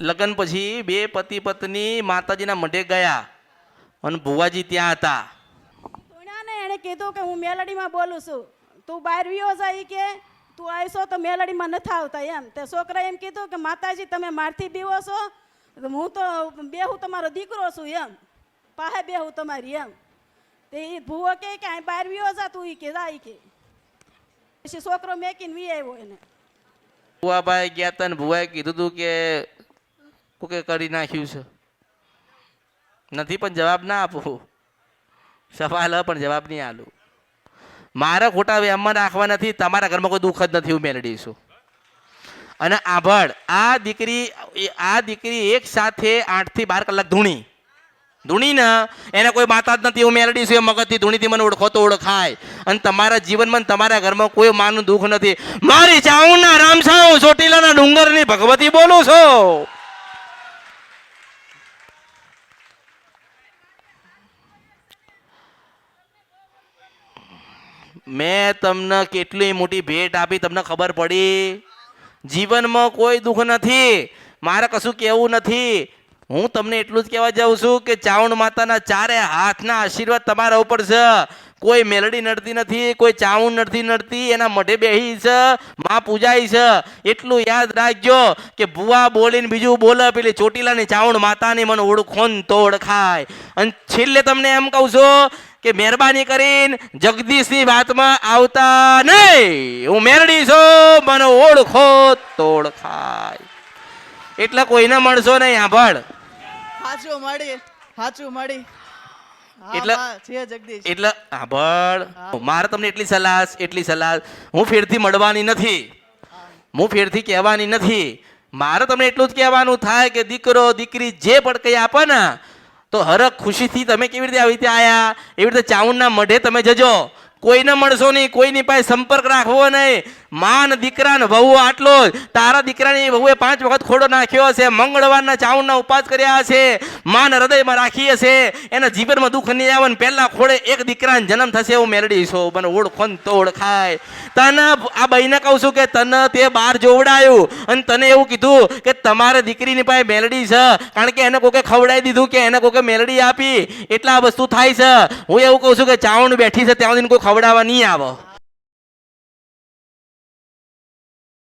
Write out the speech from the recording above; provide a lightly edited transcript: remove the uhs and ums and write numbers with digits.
લગ્ન પછી બે પતિ પત્ની માતાજીના મઢે ગયા અને ભુવાજી ત્યાં હતા. ને એણે કીધું કે હું મેલડીમાં બોલું છું, તું બહાર વિયો જાય કે તું આવીશો તો મેલડીમાં નથી આવતા એમ. તે છોકરાએ એમ કીધું કે માતાજી તમે મારથી બીવો છો, હું તો બેહું તમારો દીકરો છું એમ, પાહે બેહું તમારી એમ. તે એ ભૂવો કે અહીં બહાર વિયો જા તું કે જાય કે પછી છોકરો મેકીને વી આવ્યો એને. ભુવાભાઈ ગયા હતા ને ભુવાએ કીધું હતું કે કોકે કરી નાખ્યું છે. નથી પણ જવાબ ના આપો, સવાલ પણ જવાબ નહીં આલું. મારા ખોટા વેમમાં રાખવા નથી, તમારા ઘરમાં કોઈ દુઃખ જ નથી, હું મેળવી છું. અને આભળ આ દીકરી એક સાથે 8 થી 12 કલાક ધૂણી ને એને કોઈ માતા જ નથી, હું મેલડી છું. એ મગજથી ધૂણીથી મને ઓળખો તો ઓળખાય. અને તમારા જીવનમાં તમારા ઘરમાં કોઈ માનું દુઃખ નથી. મારી ચાઉના રામસાઉ ચોટીલાના ડુંગરની ભગવતી બોલું છું. મેં તમને કેટલી મોટી ભેટ આપી, તમને ખબર પડી? જીવનમાં કોઈ દુઃખ નથી, મારે કશું કહેવું નથી. હું તમને એટલું જ કહેવા જાઉં છું કે ચાવણ માતાના 4 હાથના આશીર્વાદ તમારા ઉપર છે. કોઈ મેલડી નડતી નથી, કોઈ ચાવણ નથી નડતી, એના મઢે બેહી છે, માં પૂજાય છે. એટલું યાદ રાખજો કે ભુવા બોલીને બીજું બોલે, પેલી ચોટીલાની ચાવણ માતાની મને ઓળખો ને તો ઓળખાય. અને છેલ્લે તમને એમ કહું છું કે મહેરબાની કરીને જગદીશની વાતમાં આવતા નહીં. હું મેરડી છું, મને ઓળખો તો ઓળખાય. એટલે કોઈને મળશો નહીં. આભાળ સાચું મળી એટલે આભાળ. મારે તમને એટલી સલાહ, હું ફેરથી મળવાની નથી, હું ફેરથી કહેવાની નથી. મારે તમને એટલું જ કહેવાનું થાય કે દીકરો દીકરી જે પણ કંઈ આપે ને તો હરખ ખુશીથી તમે કેવી રીતે આવી રીતે આયા એવી રીતે ચાઉનના મઢે તમે જજો. કોઈને મળશો નહીં, કોઈની પાસે સંપર્ક રાખવો નહીં. માં દીકરા ને વહુ આટલો જ. તારા દીકરાની વહુએ 5 વખત ખોડો નાખ્યો હશે, મંગળવારના ચાઉનના ઉપવાસ કર્યા હશે, માં હૃદયમાં રાખી હશે, એના જીવનમાં દુઃખ નહીં આવે. પહેલા ખોડે એક દીકરાનો જન્મ થશે, હું મેરડી છું, મને ઓળખો ને તો ઓળખાય. તને આ બહેને કહું છું કે તને તે બહાર જોવડાયું અને તને એવું કીધું કે તમારે દીકરીની પાસે મેલડી છે, કારણ કે એને કોકે ખવડાવી દીધું કે એને કોકે મેલડી આપી, એટલે આ વસ્તુ થાય છે. હું એવું કહું છું કે ચાવણ બેઠી છે ત્યાં સુધી કોઈ ખવડાવવા નહીં આવે.